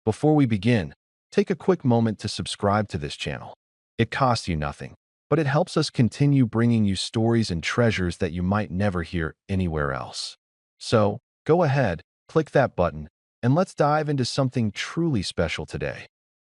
Before we begin, take a quick moment to subscribe to this channel. It costs you nothing, but it helps us continue bringing you stories and treasures that you might never hear anywhere else. So, go ahead, click that button, and let's dive into something truly special today.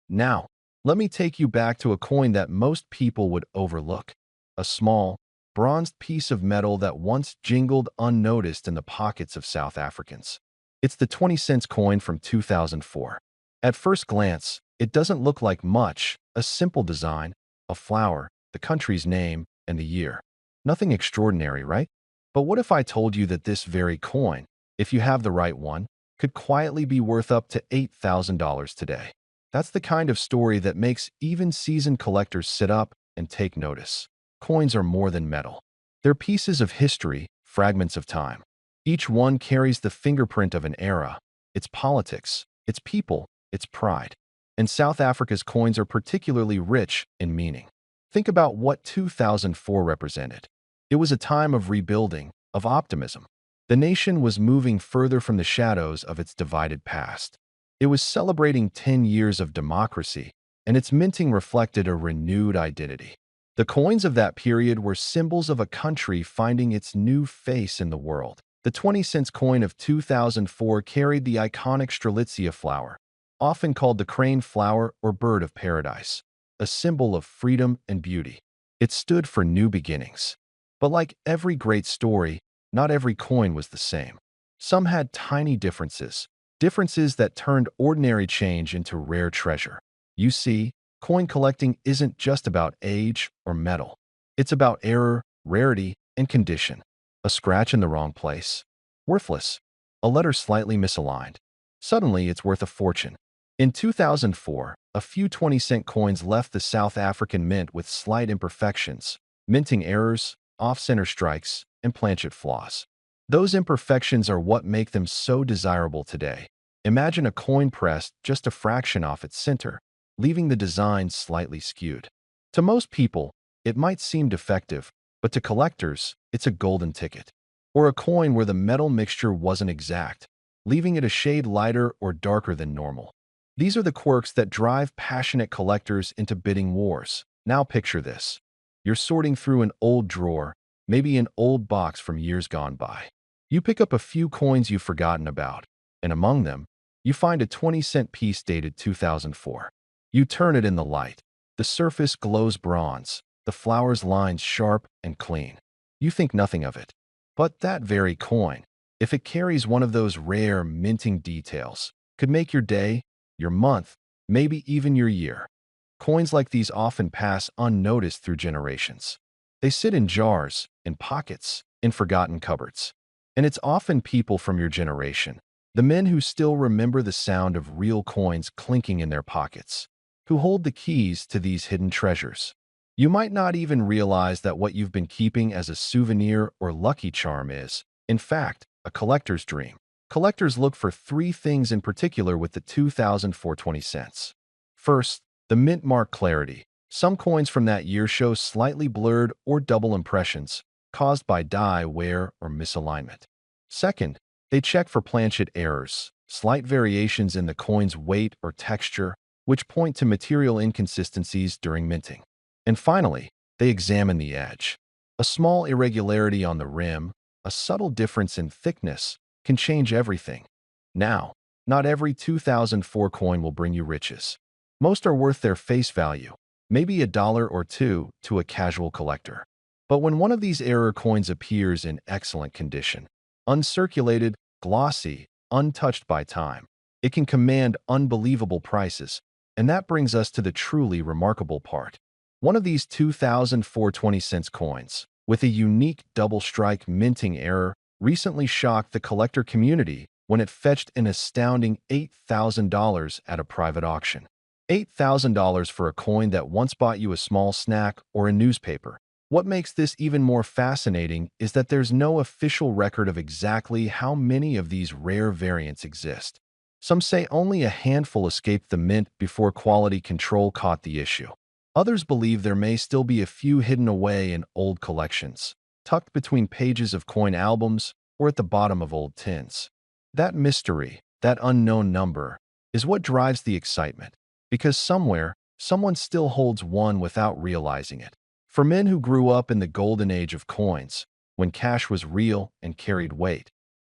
Now, let me take you back to a coin that most people would overlook. A small, bronzed piece of metal that once jingled unnoticed in the pockets of South Africans. It's the 20 cents coin from 2004. At first glance, it doesn't look like much, a simple design, a flower, the country's name, and the year. Nothing extraordinary, right? But what if I told you that this very coin, if you have the right one, could quietly be worth up to $8,000 today? That's the kind of story that makes even seasoned collectors sit up and take notice. Coins are more than metal. They're pieces of history, fragments of time. Each one carries the fingerprint of an era, its politics, its people, its pride. And South Africa's coins are particularly rich in meaning. Think about what 2004 represented. It was a time of rebuilding, of optimism. The nation was moving further from the shadows of its divided past. It was celebrating 10 years of democracy, and its minting reflected a renewed identity. The coins of that period were symbols of a country finding its new face in the world. The 20 cents coin of 2004 carried the iconic Strelitzia flower, often called the crane flower or bird of paradise, a symbol of freedom and beauty. It stood for new beginnings. But like every great story, not every coin was the same. Some had tiny differences that turned ordinary change into rare treasure. You see, coin collecting isn't just about age or metal. It's about error, rarity, and condition. A scratch in the wrong place, worthless. A letter slightly misaligned. Suddenly, it's worth a fortune. In 2004, a few 20-cent coins left the South African mint with slight imperfections, minting errors, off-center strikes, and planchet flaws. Those imperfections are what make them so desirable today. Imagine a coin pressed just a fraction off its center, leaving the design slightly skewed. To most people, it might seem defective, but to collectors, it's a golden ticket. Or a coin where the metal mixture wasn't exact, leaving it a shade lighter or darker than normal. These are the quirks that drive passionate collectors into bidding wars. Now picture this. You're sorting through an old drawer, maybe an old box from years gone by. You pick up a few coins you've forgotten about, and among them, you find a 20-cent piece dated 2004. You turn it in the light. The surface glows bronze, the flower's lines sharp and clean. You think nothing of it. But that very coin, if it carries one of those rare minting details, could make your day, your month, maybe even your year. Coins like these often pass unnoticed through generations. They sit in jars, in pockets, in forgotten cupboards. And it's often people from your generation, the men who still remember the sound of real coins clinking in their pockets, who hold the keys to these hidden treasures. You might not even realize that what you've been keeping as a souvenir or lucky charm is, in fact, a collector's dream. Collectors look for three things in particular with the 2004 20 cents. First, the mint mark clarity. Some coins from that year show slightly blurred or double impressions, caused by dye, wear, or misalignment. Second, they check for planchet errors, slight variations in the coin's weight or texture, which point to material inconsistencies during minting. And finally, they examine the edge. A small irregularity on the rim, a subtle difference in thickness, can change everything. Now, not every 2004 coin will bring you riches. Most are worth their face value, maybe $1 or $2 to a casual collector. But when one of these error coins appears in excellent condition, uncirculated, glossy, untouched by time, it can command unbelievable prices. And that brings us to the truly remarkable part. One of these 2004 20 cents coins, with a unique double-strike minting error, recently shocked the collector community when it fetched an astounding $8,000 at a private auction. $8,000 for a coin that once bought you a small snack or a newspaper. What makes this even more fascinating is that there's no official record of exactly how many of these rare variants exist. Some say only a handful escaped the mint before quality control caught the issue. Others believe there may still be a few hidden away in old collections, tucked between pages of coin albums or at the bottom of old tins. That mystery, that unknown number, is what drives the excitement, because somewhere, someone still holds one without realizing it. For men who grew up in the golden age of coins, when cash was real and carried weight,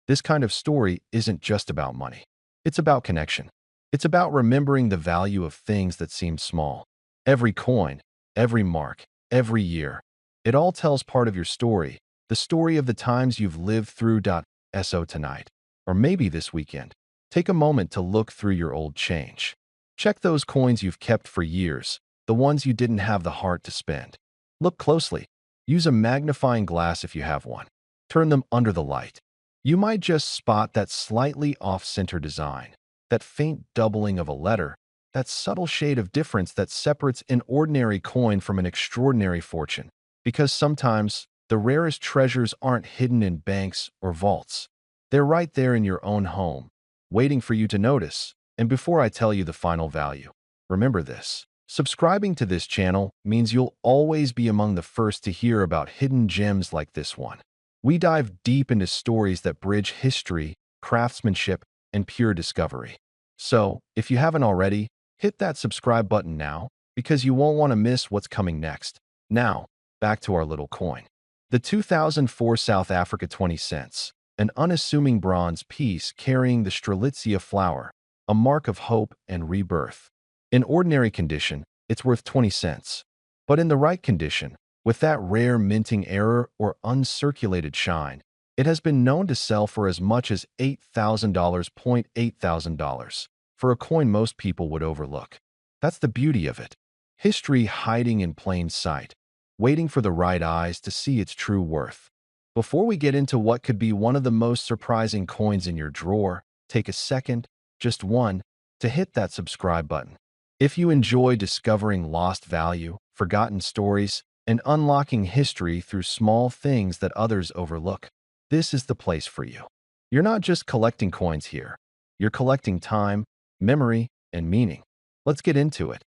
this kind of story isn't just about money. It's about connection. It's about remembering the value of things that seem small. Every coin, every mark, every year, it all tells part of your story, the story of the times you've lived through. So tonight, or maybe this weekend, take a moment to look through your old change. Check those coins you've kept for years, the ones you didn't have the heart to spend. Look closely. Use a magnifying glass if you have one. Turn them under the light. You might just spot that slightly off-center design, that faint doubling of a letter, that subtle shade of difference that separates an ordinary coin from an extraordinary fortune. Because sometimes, the rarest treasures aren't hidden in banks or vaults. They're right there in your own home, waiting for you to notice. And before I tell you the final value, remember this. Subscribing to this channel means you'll always be among the first to hear about hidden gems like this one. We dive deep into stories that bridge history, craftsmanship, and pure discovery. So, if you haven't already, hit that subscribe button now, because you won't want to miss what's coming next. Now, back to our little coin. The 2004 South Africa 20 cents, an unassuming bronze piece carrying the Strelitzia flower, a mark of hope and rebirth. In ordinary condition, it's worth 20 cents. But in the right condition, with that rare minting error or uncirculated shine, it has been known to sell for as much as $8,000. $8,000 for a coin most people would overlook. That's the beauty of it. History hiding in plain sight, waiting for the right eyes to see its true worth. Before we get into what could be one of the most surprising coins in your drawer, take a second, just one, to hit that subscribe button. If you enjoy discovering lost value, forgotten stories, and unlocking history through small things that others overlook, this is the place for you. You're not just collecting coins here. You're collecting time, memory, and meaning. Let's get into it.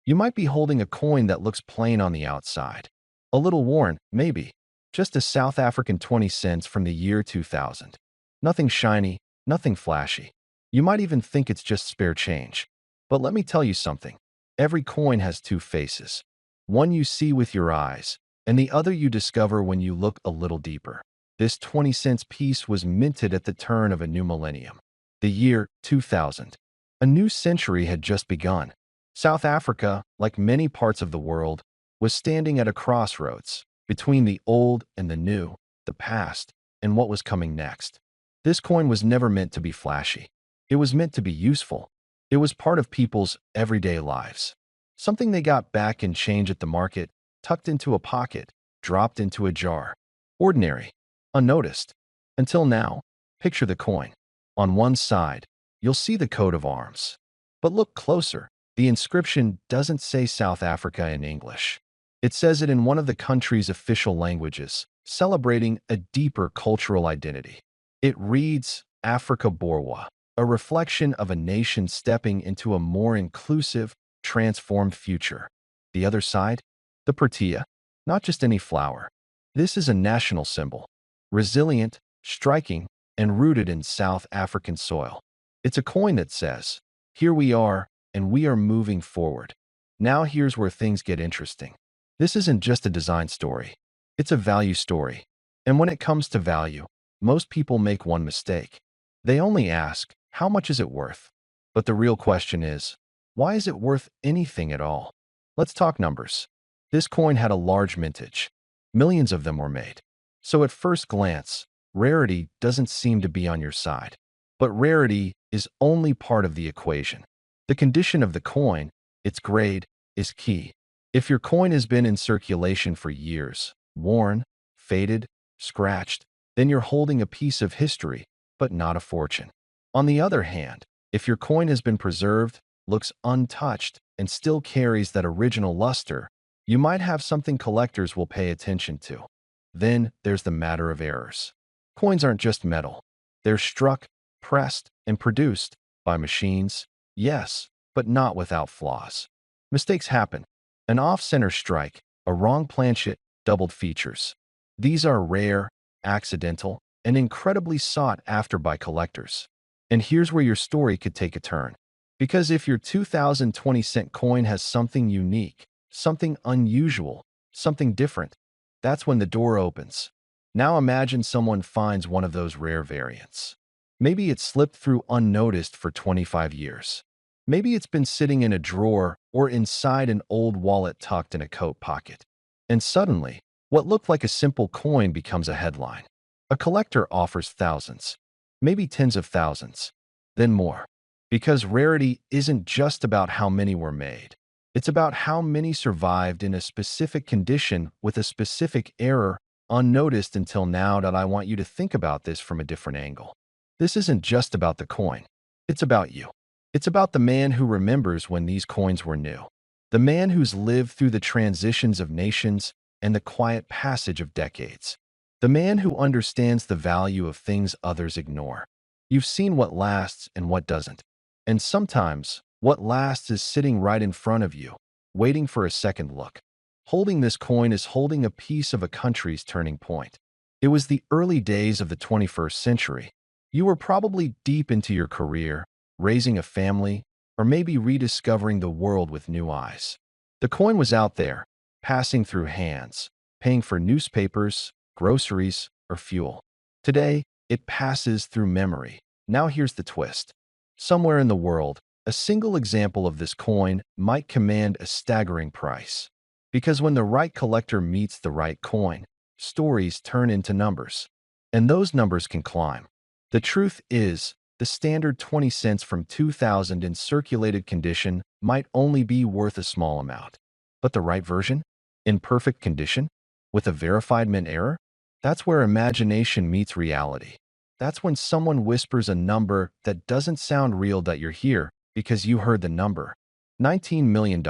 You might be holding a coin that looks plain on the outside. A little worn, maybe. Just a South African 20 cents from the year 2000. Nothing shiny, nothing flashy. You might even think it's just spare change. But let me tell you something. Every coin has two faces. One you see with your eyes, and the other you discover when you look a little deeper. This 20 cents piece was minted at the turn of a new millennium. The year 2000. A new century had just begun. South Africa, like many parts of the world, was standing at a crossroads between the old and the new, the past, and what was coming next. This coin was never meant to be flashy. It was meant to be useful. It was part of people's everyday lives. Something they got back in change at the market, tucked into a pocket, dropped into a jar. Ordinary, unnoticed. Until now, picture the coin. On one side, you'll see the coat of arms. But look closer. The inscription doesn't say South Africa in English. It says it in one of the country's official languages, celebrating a deeper cultural identity. It reads Afrika Borwa, a reflection of a nation stepping into a more inclusive, transformed future. The other side? The protea. Not just any flower. This is a national symbol. Resilient, striking, and rooted in South African soil. It's a coin that says, here we are, and we are moving forward. Now here's where things get interesting. This isn't just a design story. It's a value story. And when it comes to value, most people make one mistake. They only ask, how much is it worth? But the real question is, why is it worth anything at all? Let's talk numbers. This coin had a large mintage. Millions of them were made. So at first glance, rarity doesn't seem to be on your side. But rarity is only part of the equation. The condition of the coin, its grade, is key. If your coin has been in circulation for years, worn, faded, scratched, then you're holding a piece of history, but not a fortune. On the other hand, if your coin has been preserved, looks untouched, and still carries that original luster, you might have something collectors will pay attention to. Then there's the matter of errors. Coins aren't just metal. They're struck, pressed, and produced by machines, yes, but not without flaws. Mistakes happen. An off-center strike, a wrong planchet, doubled features. These are rare, accidental, and incredibly sought after by collectors. And here's where your story could take a turn. Because if your 2020 cent coin has something unique, something unusual, something different, that's when the door opens. Now imagine someone finds one of those rare variants. Maybe it slipped through unnoticed for 25 years. Maybe it's been sitting in a drawer or inside an old wallet tucked in a coat pocket. And suddenly, what looked like a simple coin becomes a headline. A collector offers thousands, maybe tens of thousands, then more. Because rarity isn't just about how many were made. It's about how many survived in a specific condition with a specific error unnoticed until now. That I want you to think about this from a different angle. This isn't just about the coin. It's about you. It's about the man who remembers when these coins were new. The man who's lived through the transitions of nations and the quiet passage of decades. The man who understands the value of things others ignore. You've seen what lasts and what doesn't. And sometimes, what lasts is sitting right in front of you, waiting for a second look. Holding this coin is holding a piece of a country's turning point. It was the early days of the 21st century. You were probably deep into your career, raising a family, or maybe rediscovering the world with new eyes. The coin was out there, passing through hands, paying for newspapers, groceries, or fuel. Today, it passes through memory. Now here's the twist. Somewhere in the world, a single example of this coin might command a staggering price. Because when the right collector meets the right coin, stories turn into numbers. And those numbers can climb. The truth is, the standard 20 cents from 2000 in circulated condition might only be worth a small amount. But the right version? In perfect condition? With a verified mint error? That's where imagination meets reality. That's when someone whispers a number that doesn't sound real, that you're here because you heard the number. $19 million.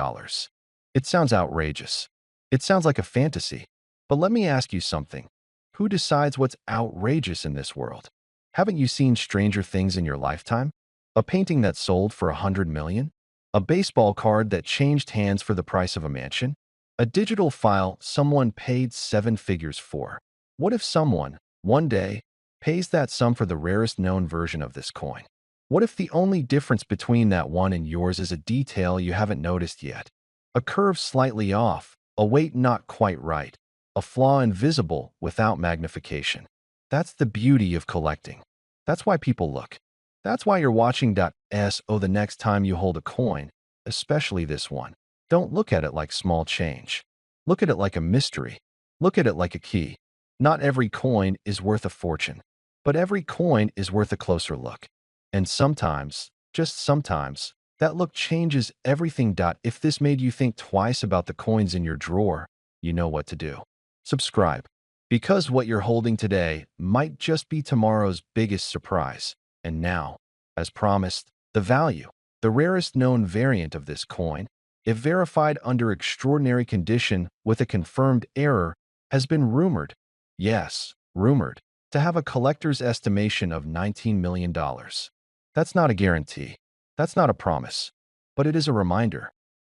It sounds outrageous. It sounds like a fantasy. But let me ask you something. Who decides what's outrageous in this world? Haven't you seen stranger things in your lifetime? A painting that sold for $100 million? A baseball card that changed hands for the price of a mansion? A digital file someone paid seven figures for? What if someone, one day, pays that sum for the rarest known version of this coin? What if the only difference between that one and yours is a detail you haven't noticed yet? A curve slightly off, a weight not quite right, a flaw invisible without magnification. That's the beauty of collecting. That's why people look. That's why you're watching. So the next time you hold a coin, especially this one, don't look at it like small change. Look at it like a mystery. Look at it like a key. Not every coin is worth a fortune, but every coin is worth a closer look. And sometimes, just sometimes, that look changes everything. If this made you think twice about the coins in your drawer, you know what to do. Subscribe. Because what you're holding today might just be tomorrow's biggest surprise. And now, as promised, the value, the rarest known variant of this coin, if verified under extraordinary condition with a confirmed error, has been rumored, yes, rumored, to have a collector's estimation of $19 million. That's not a guarantee. That's not a promise. But it is a reminder.